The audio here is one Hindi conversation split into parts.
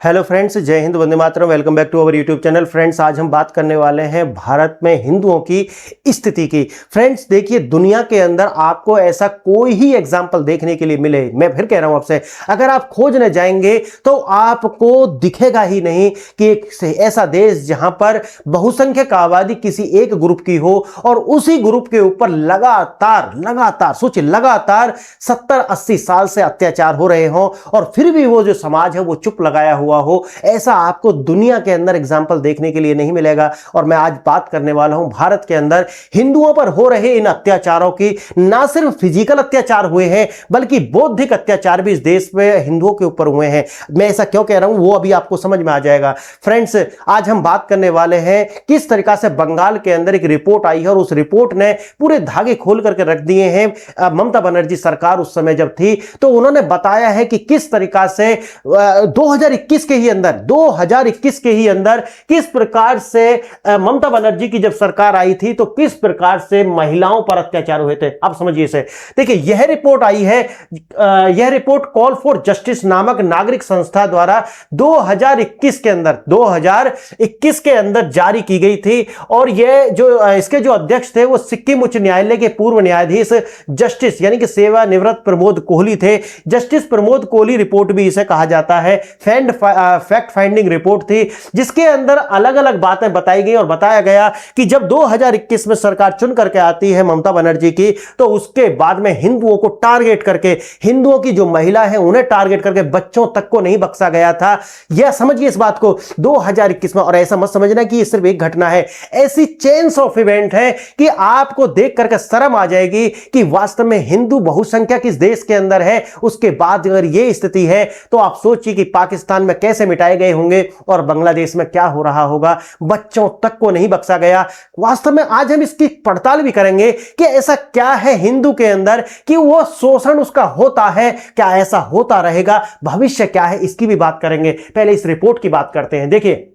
हेलो फ्रेंड्स, जय हिंद, वंदे मातरम। Welcome back to our YouTube channel. Friends, आज हम बात करने वाले हैं भारत में हिंदुओं की स्थिति की। फ्रेंड्स देखिए, दुनिया के अंदर आपको ऐसा कोई ही एग्जाम्पल देखने के लिए मिले, मैं फिर कह रहा हूं आपसे, अगर आप खोजने जाएंगे तो आपको दिखेगा ही नहीं कि एक ऐसा देश जहां पर बहुसंख्यक आबादी किसी एक ग्रुप की हो और उसी ग्रुप के ऊपर लगातार सोचिए, लगातार 70-80 साल से अत्याचार हो रहे हों और फिर भी वो जो समाज है वो चुप लगाया हुआ हो। ऐसा आपको दुनिया के अंदर एग्जाम्पल देखने के लिए नहीं मिलेगा। और मैं आज बात करने वाला हूं भारत के अंदर हिंदुओं पर हो रहे इन अत्याचारों की। ना सिर्फ फिजिकल अत्याचार हुए हैं बल्कि बौद्धिक अत्याचार भी इस देश में हिंदुओं के ऊपर हुए हैं। मैं ऐसा क्यों कह रहा हूं वो अभी आपको समझ में आ जाएगा। फ्रेंड्स, आज हम बात करने वाले हैं किस तरीका से बंगाल के अंदर एक रिपोर्ट आई है और उस रिपोर्ट ने पूरे धागे खोल करके रख दिए हैं। ममता बनर्जी सरकार उस समय जब थी तो उन्होंने बताया है कि किस तरीका से 2021 के ही अंदर किस प्रकार से ममता बनर्जी की जब सरकार आई थी तो किस प्रकार से महिलाओं पर अत्याचार हुए थे। आप समझिए इसे। देखिए, यह रिपोर्ट आई है, यह रिपोर्ट कॉल फॉर जस्टिस नामक नागरिक संस्था द्वारा 2021 के अंदर जारी की गई थी। और यह जो इसके जो अध्यक्ष थे वो सिक्किम उच्च न्यायालय के पूर्व न्यायाधीश जस्टिस यानी कि सेवानिवृत्त प्रमोद कोहली थे। जस्टिस प्रमोद कोहली रिपोर्ट भी इसे कहा जाता है। फैक्ट फाइंडिंग रिपोर्ट थी जिसके अंदर अलग अलग बातें बताई गई और बताया गया कि जब 2021 में सरकार चुन करके आती है ममता बनर्जी की, तो उसके बाद में हिंदुओं को टारगेट करके, हिंदुओं की जो महिला है उन्हें टारगेट करके बच्चों तक को नहीं बख्शा गया था। यह समझिए इस बात को 2021 में। और ऐसा मत समझना कि यह सिर्फ एक घटना है, ऐसी चेन्स ऑफ इवेंट है कि आपको देख करके शर्म आ जाएगी कि वास्तव में हिंदू बहुसंख्यक इस देश के अंदर है। उसके बाद अगर यह स्थिति है तो आप सोचिए कि पाकिस्तान में कैसे मिटाए गए होंगे और बांग्लादेश में क्या हो रहा होगा। बच्चों तक को नहीं बख्शा गया। वास्तव में आज हम इसकी पड़ताल भी करेंगे कि ऐसा क्या है हिंदू के अंदर कि वो शोषण उसका होता है, क्या ऐसा होता रहेगा, भविष्य क्या है, इसकी भी बात करेंगे। पहले इस रिपोर्ट की बात करते हैं। देखिए,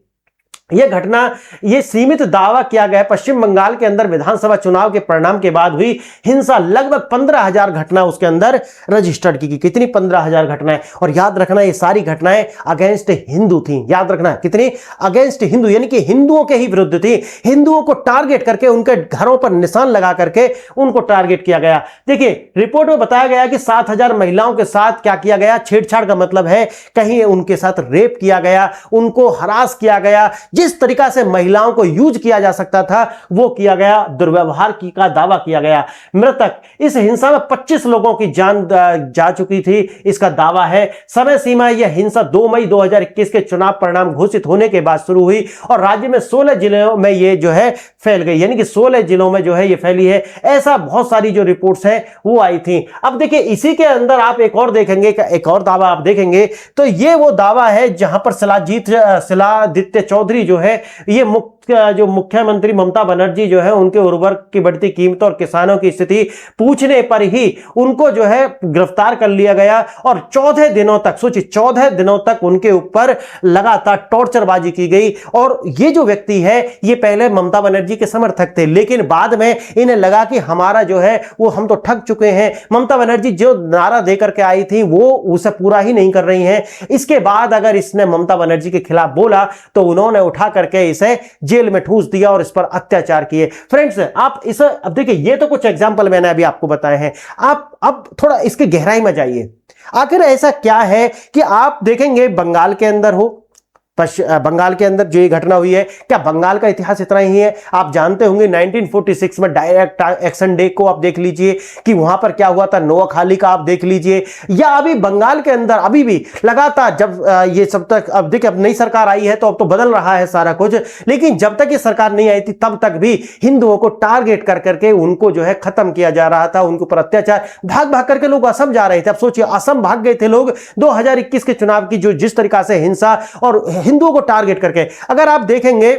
यह घटना, यह सीमित दावा किया गया पश्चिम बंगाल के अंदर विधानसभा चुनाव के परिणाम के बाद हुई हिंसा। लगभग 15,000 घटना उसके अंदर रजिस्टर्ड की गई। कितनी? 15,000 घटनाएं। और याद रखना, ये सारी घटनाएं अगेंस्ट हिंदू थी। याद रखना, कितनी? अगेंस्ट हिंदू, यानी कि हिंदुओं के ही विरुद्ध थी। हिंदुओं को टारगेट करके, उनके घरों पर निशान लगा करके उनको टारगेट किया गया। देखिए, रिपोर्ट में बताया गया कि 7,000 महिलाओं के साथ क्या किया गया? छेड़छाड़ का मतलब है कहीं उनके साथ रेप किया गया, उनको हरास किया गया। जिस तरीका से महिलाओं को यूज किया जा सकता था वो किया गया। दुर्व्यवहार की का दावा किया गया। मृतक, इस हिंसा में 25 लोगों की जान जा चुकी थी, इसका दावा है। समय सीमा, यह हिंसा 2 मई 2021 के चुनाव परिणाम घोषित होने के बाद शुरू हुई और राज्य में 16 जिलों में यह जो है फैल गई, यानी कि 16 जिलों में जो है यह फैली है। ऐसा बहुत सारी जो रिपोर्ट्स हैं वो आई थी। अब देखिए, इसी के अंदर आप एक और देखेंगे, एक और दावा आप देखेंगे तो यह वो दावा है जहां पर शिलादित्य चौधरी जो है, ये जो मुख्यमंत्री ममता बनर्जी जो है, उनके उर्वरक की बढ़ती कीमतों और किसानों की स्थिति पूछने पर ही उनको जो है गिरफ्तार कर लिया गया और 14 दिनों तक, सोचिए 14 दिनों तक उनके ऊपर लगातार टॉर्चरबाजी की गई। और ये जो व्यक्ति है ये पहले ममता बनर्जी के समर्थक थे, लेकिन बाद में इन्हें लगा कि हमारा जो है वो, हम तो ठग चुके हैं। ममता बनर्जी जो नारा देकर के आई थी वो उसे पूरा ही नहीं कर रही हैं। इसके बाद अगर इसने ममता बनर्जी के खिलाफ बोला तो उन्होंने उठा करके इसे जेल में ठूस दिया और इस पर अत्याचार किए। फ्रेंड्स, आप इसे, अब देखिए, ये तो कुछ एग्जांपल मैंने अभी आपको बताए हैं। आप अब थोड़ा इसकी गहराई में जाइए। आखिर ऐसा क्या है कि आप देखेंगे बंगाल के अंदर हो, बंगाल के अंदर जो ये घटना हुई है, क्या बंगाल का इतिहास इतना ही है? आप जानते होंगे 1946 में डायरेक्ट एक्शन डे को आप देख लीजिए कि वहां पर क्या हुआ था। नोआखाली का आप देख लीजिए, या अभी बंगाल के अंदर अभी भी लगातार जब ये सब तक, अब देखिए अब नई सरकार आई है तो अब तो बदल रहा है सारा कुछ, लेकिन जब तक ये सरकार नहीं आई थी तब तक भी हिंदुओं को टारगेट कर करके उनको जो है खत्म किया जा रहा था। उनके ऊपर अत्याचार, भाग भाग करके लोग असम जा रहे थे। अब सोचिए, असम भाग गए थे लोग 2021 के चुनाव की जो जिस तरीका से हिंसा और हिंदुओं को टारगेट करके। अगर आप देखेंगे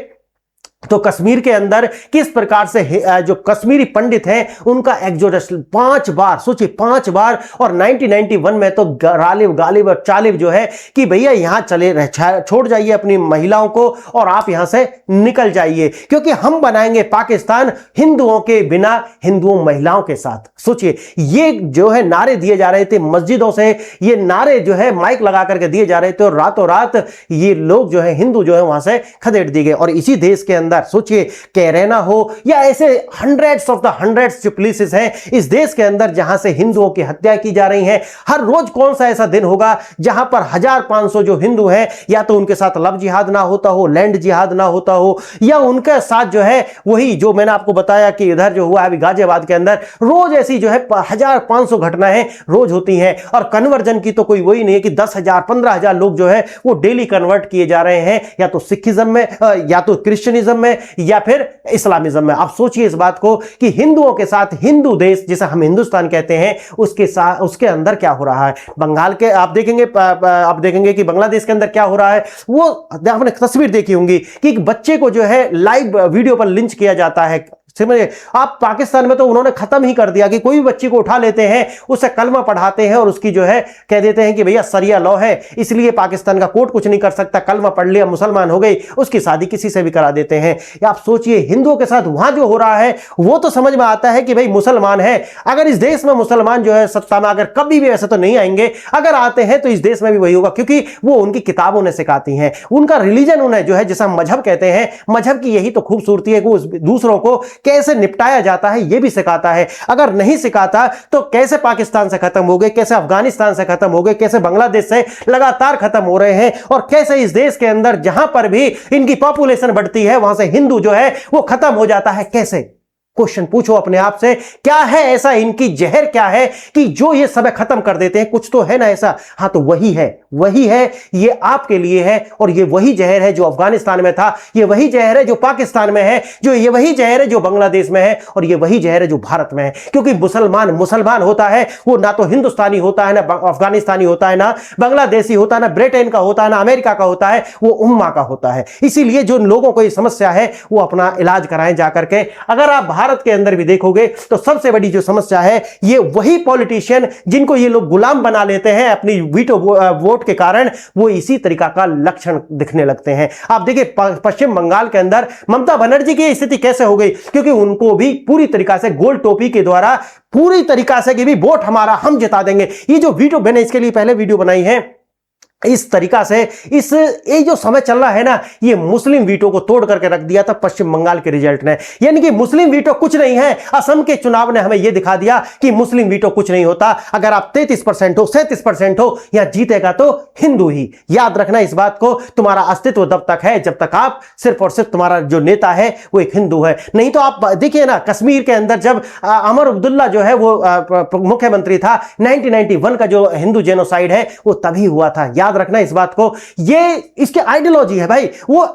तो कश्मीर के अंदर किस प्रकार से जो कश्मीरी पंडित हैं उनका एक्सोडस 5 बार, सोचिए 5 बार, और 1991 में तो गालिब और चालिब जो है कि भैया यहां चले छोड़ जाइए अपनी महिलाओं को और आप यहां से निकल जाइए, क्योंकि हम बनाएंगे पाकिस्तान हिंदुओं के बिना, हिंदुओं महिलाओं के साथ। सोचिए ये जो है नारे दिए जा रहे थे मस्जिदों से, ये नारे जो है माइक लगा करके दिए जा रहे थे और रातों रात ये लोग जो है हिंदू जो है वहां से खदेड़ दिए गए। और इसी देश के अंदर सोचिए कैरेना हो या ऐसे हंड्रेड्स जो प्लेसेस हैं इस देश के अंदर जहां से हिंदुओं की हत्या की जा रही है। हर रोज कौन सा ऐसा दिन होगा जहां पर 1500 जो हिंदू हैं या तो उनके साथ लव जिहाद ना होता हो, लैंड जिहाद ना होता हो, या उनके साथ जो है वही जो मैंने आपको बताया कि इधर जो हुआ अभी गाजियाबाद के अंदर रोज ऐसी जो है 1500 घटनाएं रोज होती हैं। और कन्वर्जन की तो कोई वही नहीं है कि 10,000 15,000 लोग जो है वो डेली कन्वर्ट किए जा रहे हैं, या तो सिखिज्म में या तो क्रिश्चियनिज्म में या फिर इस्लामिज्म में। आप सोचिए इस बात को कि हिंदुओं के साथ हिंदू देश जिसे हम हिंदुस्तान कहते हैं उसके साथ उसके अंदर क्या हो रहा है। बंगाल के आप देखेंगे कि बांग्लादेश के अंदर क्या हो रहा है। वो आपने तस्वीर देखी होंगी कि एक बच्चे को जो है लाइव वीडियो पर लिंच किया जाता है। समझिए आप पाकिस्तान में तो उन्होंने खत्म ही कर दिया कि कोई भी बच्ची को उठा लेते हैं, उसे कलमा पढ़ाते हैं और उसकी जो है कह देते हैं कि भैया सरिया लॉ है, इसलिए पाकिस्तान का कोर्ट कुछ नहीं कर सकता, कलमा पढ़ लिया मुसलमान हो गई, उसकी शादी किसी से भी करा देते हैं। या आप सोचिए हिंदुओं के साथ वहां जो हो रहा है वो तो समझ में आता है कि भाई मुसलमान है, अगर इस देश में मुसलमान जो है सत्ता में अगर कभी भी ऐसे तो नहीं आएंगे, अगर आते हैं तो इस देश में भी वही होगा, क्योंकि वो उनकी किताबों ने सिखाती हैं, उनका रिलीजन उन्हें जो है जिसे हम मजहब कहते हैं, मजहब की यही तो खूबसूरती है कि वो दूसरों को कैसे निपटाया जाता है ये भी सिखाता है। अगर नहीं सिखाता तो कैसे पाकिस्तान से खत्म हो गए, कैसे अफगानिस्तान से खत्म हो गए, कैसे बांग्लादेश से लगातार खत्म हो रहे हैं, और कैसे इस देश के अंदर जहां पर भी इनकी पॉपुलेशन बढ़ती है वहां से हिंदू जो है वो खत्म हो जाता है। कैसे? क्वेश्चन पूछो अपने आप से, क्या है ऐसा इनकी जहर क्या है कि जो ये सब खत्म कर देते हैं? कुछ तो है ना ऐसा। हाँ तो वही है, ये आपके लिए है, और ये वही जहर है जो अफगानिस्तान में था, ये वही जहर है जो पाकिस्तान में है, जो ये वही जहर है जो बांग्लादेश में है, और ये वही जहर है जो भारत में है। क्योंकि मुसलमान होता है वो ना तो हिंदुस्तानी होता है, ना अफगानिस्तानी होता है, ना बांग्लादेशी होता है, ना ब्रिटेन का होता है, ना अमेरिका का होता है, वो उम्मा का होता है। इसीलिए जो लोगों को ये समस्या है वो अपना इलाज कराएं जाकर के। अगर आप भारत के अंदर भी देखोगे तो सबसे बड़ी जो समस्या है ये वही पॉलिटिशियन जिनको ये लोग गुलाम बना लेते हैं अपनी वीटो वोट के कारण, वो इसी तरीका का लक्षण दिखने लगते हैं। आप देखिए पश्चिम बंगाल के अंदर ममता बनर्जी की स्थिति कैसे हो गई, क्योंकि उनको भी पूरी तरीका से गोल टोपी के द्वारा पूरी तरीका से कि भी वोट हमारा, हम जिता देंगे। ये जो वीडियो मैंने इसके लिए पहले वीडियो बनाई है, इस तरीका से ये जो समय चल रहा है ना, ये मुस्लिम वीटो को तोड़ करके रख दिया था पश्चिम बंगाल के रिजल्ट ने। यानी कि मुस्लिम वीटो कुछ नहीं है। असम के चुनाव ने हमें यह दिखा दिया कि मुस्लिम वीटो कुछ नहीं होता। अगर आप 33% हो, 37% हो, या जीतेगा तो हिंदू ही। याद रखना इस बात को, तुम्हारा अस्तित्व तब तक है जब तक आप सिर्फ और सिर्फ तुम्हारा जो नेता है वो एक हिंदू है। नहीं तो आप देखिए ना, कश्मीर के अंदर जब अमर अब्दुल्ला जो है वो मुख्यमंत्री था, 1991 का जो हिंदू जेनोसाइड है वो तभी हुआ था। याद रखना इस बात को, ये इसकी आइडियोलॉजी है भाई। वो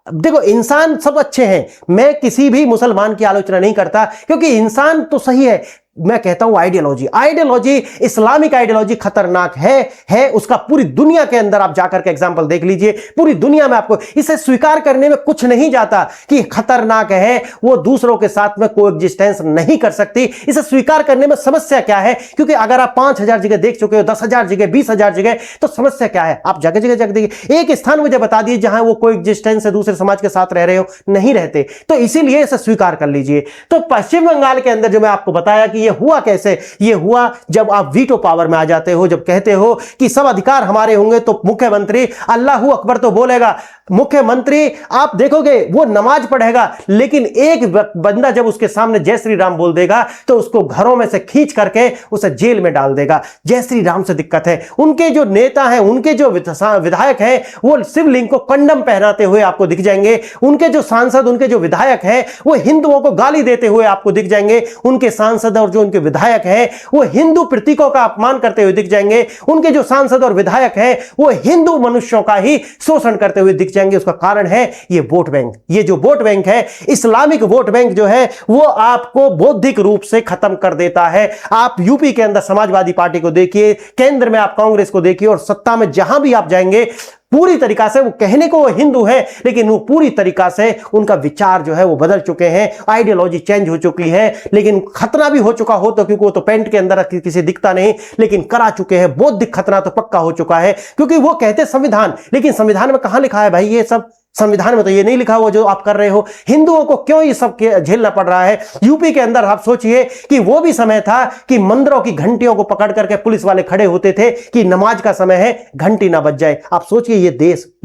देखो इंसान सब अच्छे हैं, मैं किसी भी मुसलमान की आलोचना नहीं करता, क्योंकि इंसान तो सही है। मैं कहता हूं आइडियोलॉजी इस्लामिक आइडियोलॉजी खतरनाक है। उसका पूरी दुनिया के अंदर आप जाकर के एग्जांपल देख लीजिए, पूरी दुनिया में आपको इसे स्वीकार करने में कुछ नहीं जाता कि खतरनाक है, वो दूसरों के साथ में कोएग्जिस्टेंस नहीं कर सकती। इसे स्वीकार करने में समस्या क्या है? क्योंकि अगर आप 5,000 जगह देख चुके हो, 10,000 जगह, 20,000 जगह, तो समस्या क्या है? आप जगह जगह देखिए, एक स्थान मुझे बता दिए जहां वो कोएग्जिस्टेंस से दूसरे समाज के साथ रह रहे हो, नहीं रहते। तो इसीलिए इसे स्वीकार कर लीजिए। तो पश्चिम बंगाल के अंदर जो मैं आपको बताया कि ये हुआ कैसे, ये हुआ जब आप वीटो पावर में आ जाते हो, जब कहते हो कि सब अधिकार हमारे होंगे, तो मुख्यमंत्री अल्लाहू अकबर तो बोलेगा। मुख्यमंत्री आप देखोगे वो नमाज पढ़ेगा, लेकिन एक बंदा जब उसके सामने जय श्री राम बोल देगा तो उसको घरों में से खींच करके उसे जेल में डाल देगा। जय श्री राम से दिक्कत है। उनके जो नेता हैं, उनके जो विधायक हैं, वो शिवलिंग को कंडम पहनाते हुए आपको दिख जाएंगे। उनके जो सांसद, उनके जो विधायक हैं, वो हिंदुओं को गाली देते हुए आपको दिख जाएंगे। उनके सांसद और जो उनके विधायक हैं वो हिंदू प्रतीकों का अपमान करते हुए दिख जाएंगे। उनके जो सांसद और विधायक हैं वो हिंदू मनुष्यों का ही शोषण करते हुए दिख जाएंगे। उसका कारण है ये वोट बैंक। ये जो वोट बैंक है, इस्लामिक वोट बैंक जो है, वो आपको बौद्धिक रूप से खत्म कर देता है। आप यूपी के अंदर समाजवादी पार्टी को देखिए, केंद्र में आप कांग्रेस को देखिए, और सत्ता में जहां भी आप जाएंगे पूरी तरीका से, वो कहने को वो हिंदू है लेकिन वो पूरी तरीका से उनका विचार जो है वो बदल चुके हैं, आइडियोलॉजी चेंज हो चुकी है। लेकिन खतना भी हो चुका हो तो, क्योंकि वो तो पेंट के अंदर किसी दिखता नहीं, लेकिन करा चुके हैं। बौद्धिक खतना तो पक्का हो चुका है, क्योंकि वो कहते संविधान, लेकिन संविधान में कहां लिखा है भाई ये सब? संविधान में तो ये नहीं लिखा हुआ जो आप कर रहे हो। हिंदुओं को क्यों ये सब झेलना पड़ रहा है? यूपी के अंदर आप सोचिए कि वो भी समय था कि मंदिरों की घंटियों को पकड़ करके पुलिस वाले खड़े होते थे कि नमाज का समय है, घंटी ना बज जाए। आप सोचिए ये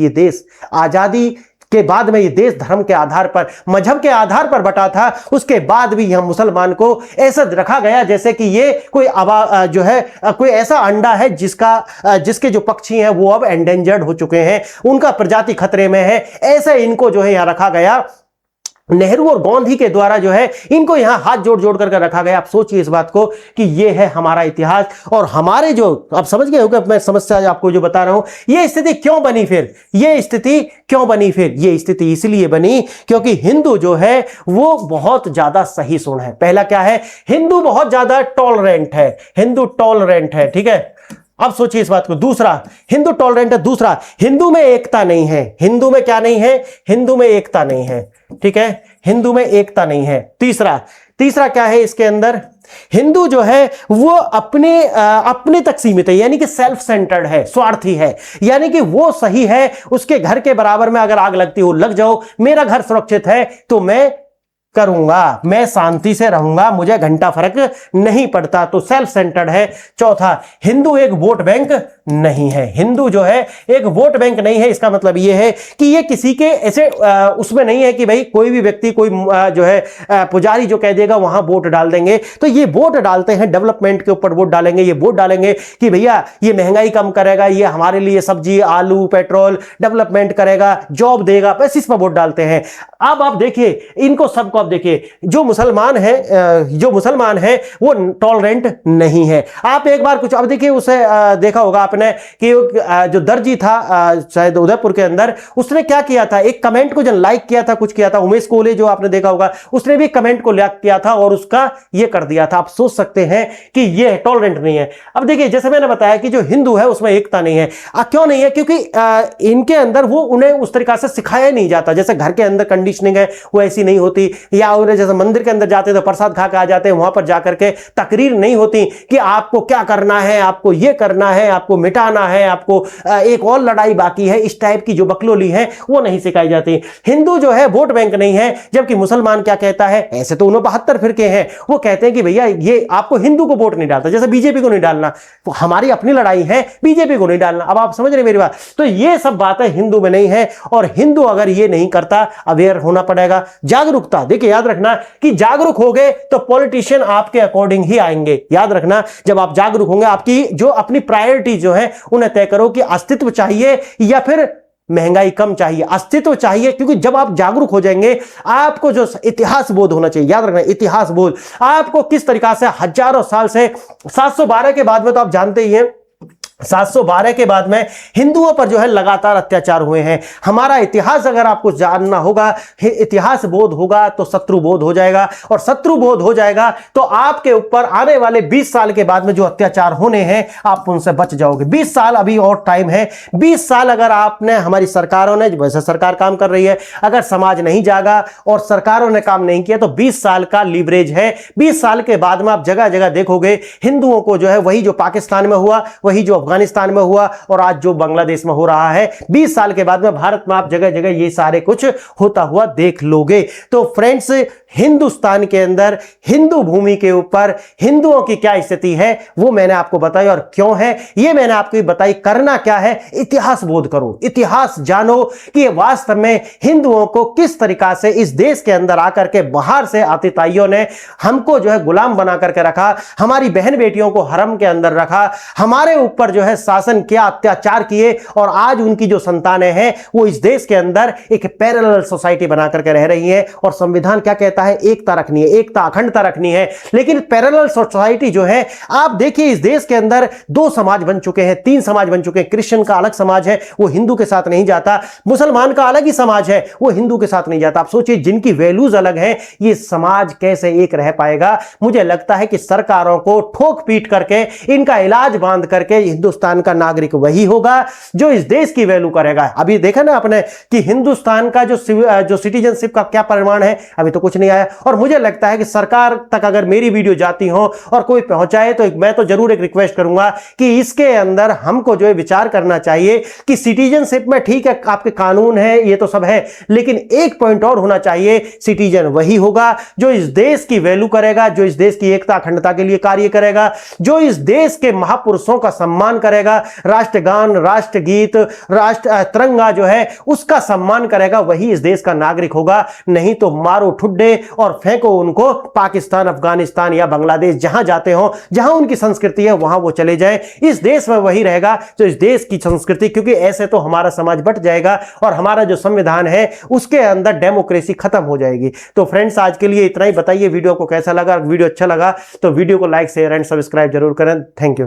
देश आजादी के बाद में ये देश धर्म के आधार पर, मजहब के आधार पर बटा था। उसके बाद भी यह मुसलमान को ऐसा रखा गया जैसे कि ये कोई जो है कोई ऐसा अंडा है जिसके जो पक्षी हैं वो अब एंडेंजर्ड हो चुके हैं, उनका प्रजाति खतरे में है। ऐसे इनको जो है यहां रखा गया, नेहरू और गांधी के द्वारा जो है इनको यहां हाथ जोड़ जोड़ करके रखा गया। आप सोचिए इस बात को कि ये है हमारा इतिहास। और हमारे जो, आप समझ गए हो कि मैं समस्या आपको जो बता रहा हूं, ये स्थिति क्यों बनी फिर? ये स्थिति क्यों बनी फिर? ये स्थिति इसलिए बनी क्योंकि हिंदू जो है वो बहुत ज्यादा सहिष्णु है। पहला क्या है? हिंदू बहुत ज्यादा टॉलरेंट है, हिंदू टॉलरेंट है, ठीक है। अब सोचिए इस बात को। दूसरा, हिंदू टॉलरेंट है। दूसरा, हिंदू में एकता नहीं है। हिंदू में क्या नहीं है? हिंदू में एकता नहीं है, ठीक है, हिंदू में एकता नहीं है। तीसरा क्या है इसके अंदर? हिंदू जो है वो अपने तक सीमित है, यानी कि सेल्फ सेंटर्ड है, स्वार्थी है, यानी कि वो सही है, उसके घर के बराबर में अगर आग लगती हो लग जाओ, मेरा घर सुरक्षित है तो मैं करूंगा, मैं शांति से रहूंगा, मुझे घंटा फर्क नहीं पड़ता, तो सेल्फ सेंटर्ड है। चौथा, हिंदू एक वोट बैंक नहीं है। हिंदू जो है एक वोट बैंक नहीं है। इसका मतलब यह है कि ये किसी के ऐसे उसमें नहीं है कि भाई कोई भी व्यक्ति, कोई जो है पुजारी जो कह देगा वहां वोट डाल देंगे। तो ये वोट डालते हैं डेवलपमेंट के ऊपर वोट डालेंगे, ये वोट डालेंगे कि भैया ये महंगाई कम करेगा, ये हमारे लिए सब्जी, आलू, पेट्रोल डेवलपमेंट करेगा, जॉब देगा, बस इस पर वोट डालते हैं। अब आप देखिए इनको सबको, आप देखिए जो मुसलमान है वो टॉलरेंट नहीं है। आप एक बार कुछ, अब देखिए उसे देखा होगा आपने कि जो दर्जी था शायद उदयपुर के अंदर, उसने क्या किया था, एक कमेंट को जो लाइक किया था, कुछ किया था, उमेश कोले जो आपने देखा होगा, उसने भी कमेंट को लाइक किया था और उसका ये कर दिया था। आप सोच सकते हैं कि ये टॉलरेंट नहीं है। अब देखिए जैसे मैंने बताया कि जो हिंदू है उसमें एकता नहीं है। क्यों नहीं है? क्योंकि इनके अंदर वो उन्हें उस तरीका से सिखाया नहीं जाता। जैसे घर के अंदर कंडीशनिंग है वो ऐसी नहीं होती, या उन्हें जैसे मंदिर के अंदर जाते तो प्रसाद खा के आ जाते हैं, वहां पर जाकर के तकरीर नहीं होती कि आपको क्या करना है, आपको ये करना है, आपको मिटाना है, आपको एक और लड़ाई बाकी है, इस टाइप की जो बकलोली है वो नहीं सिखाई जाती। हिंदू जो है वोट बैंक नहीं है। जबकि मुसलमान क्या कहता है, ऐसे तो 72 फिरके हैं, वो कहते हैं कि भैया ये आपको हिंदू को वोट नहीं डालता, जैसे बीजेपी को नहीं डालना, तो हमारी अपनी लड़ाई है, बीजेपी को नहीं डालना। अब आप समझ रहे मेरी बात? तो ये सब बातें हिंदू में नहीं है, और हिंदू अगर ये नहीं करता, अवेयर होना पड़ेगा। जागरूकता, देखिए याद रखना कि जागरूक हो गए तो पॉलिटिशियन आपके अकॉर्डिंग ही आएंगे। याद रखना, जब आप जागरूक होंगे, आपकी जो अपनी प्रायोरिटी जो है उन्हें तय करो कि अस्तित्व चाहिए या फिर महंगाई कम चाहिए। अस्तित्व चाहिए, क्योंकि जब आप जागरूक हो जाएंगे, आपको जो इतिहास बोध होना चाहिए, याद रखना इतिहास बोध, आपको किस तरीका से हजारों साल से 712 के बाद में तो आप जानते ही हैं, 712 के बाद में हिंदुओं पर जो है लगातार अत्याचार हुए हैं। हमारा इतिहास अगर आपको जानना होगा, इतिहास बोध होगा तो शत्रु बोध हो जाएगा, और शत्रु बोध हो जाएगा तो आपके ऊपर आने वाले 20 साल के बाद में जो अत्याचार होने हैं आप उनसे बच जाओगे। 20 साल अभी और टाइम है। 20 साल अगर आपने, हमारी सरकारों ने, वैसे सरकार काम कर रही है, अगर समाज नहीं जागा और सरकारों ने काम नहीं किया तो 20 साल का लीवरेज है। 20 साल के बाद में आप जगह जगह देखोगे हिंदुओं को जो है वही जो पाकिस्तान में हुआ, वही जो अफगानिस्तान में हुआ, और आज जो बांग्लादेश में हो रहा है, 20 साल के बाद में भारत में आप जगह जगह ये सारे कुछ होता हुआ देख लोगे। तो फ्रेंड्स, हिंदुस्तान के अंदर हिंदू भूमि के ऊपर हिंदुओं की क्या स्थिति है वो मैंने आपको बताई, और क्यों है ये मैंने आपको बताई। करना क्या है? इतिहास बोध करो, इतिहास जानो कि वास्तव में हिंदुओं को किस तरीका से इस देश के अंदर आकर के बाहर से आतिताइयों ने हमको जो है गुलाम बना करके रखा, हमारी बहन बेटियों को हरम के अंदर रखा, हमारे ऊपर जो है शासन किया, अत्याचार किए, और आज उनकी जो संतानें हैं वो इस देश के अंदर एक पैरेलल सोसाइटी बना करके रह रही है। और संविधान क्या कहता है? एकता रखनी है, एकता अखंडता रखनी है। लेकिन पैरेलल सोसाइटी जो है, आप देखिए इस देश के अंदर 2 समाज बन चुके हैं, 3 समाज बन चुके हैं। क्रिश्चियन का अलग समाज है, वो हिंदू के साथ नहीं जाता। मुसलमान का अलग ही समाज है, वो हिंदू के साथ नहीं जाता। आप सोचिए जिनकी वैल्यूज अलग हैं, ये समाज कैसे एक रह पाएगा? मुझे लगता है कि सरकारों को ठोक पीट करके, इनका इलाज बांध करके हिंदू हिंदुस्तान का नागरिक वही होगा जो इस देश की वैल्यू करेगा। अभी देखा ना आपने कि हिंदुस्तान का जो सिटीजनशिप का क्या परिमाण है, अभी तो कुछ नहीं आया। और मुझे लगता है कि सरकार तक अगर मेरी वीडियो जाती हो और कोई पहुंचाए तो मैं तो जरूर एक रिक्वेस्ट करूंगा कि इसके अंदर हमको जो है विचार करना चाहिए कि सिटीजनशिप में ठीक है आपके कानून है, ये तो सब है, लेकिन एक पॉइंट और होना चाहिए, सिटीजन वही होगा जो इस देश की वैल्यू करेगा, जो इस देश की एकता अखंडता के लिए कार्य करेगा, जो इस देश के महापुरुषों का सम्मान करेगा, राष्ट्रगान, राष्ट्रगीत, राष्ट्र तिरंगा जो है उसका सम्मान करेगा, वही इस देश का नागरिक होगा। नहीं तो मारो ठुड्डे और फेंको उनको पाकिस्तान, अफगानिस्तान या बांग्लादेश, जहां जाते हो, जहां उनकी संस्कृति है वहां वो चले जाएं। इस देश में वही रहेगा जो इस देश की संस्कृति, क्योंकि ऐसे तो हमारा समाज बट जाएगा और हमारा जो संविधान है उसके अंदर डेमोक्रेसी खत्म हो जाएगी। तो फ्रेंड्स आज के लिए इतना ही। बताइए वीडियो को कैसा लगा, वीडियो अच्छा लगा तो वीडियो को लाइक शेयर एंड सब्सक्राइब जरूर करें। Thank you.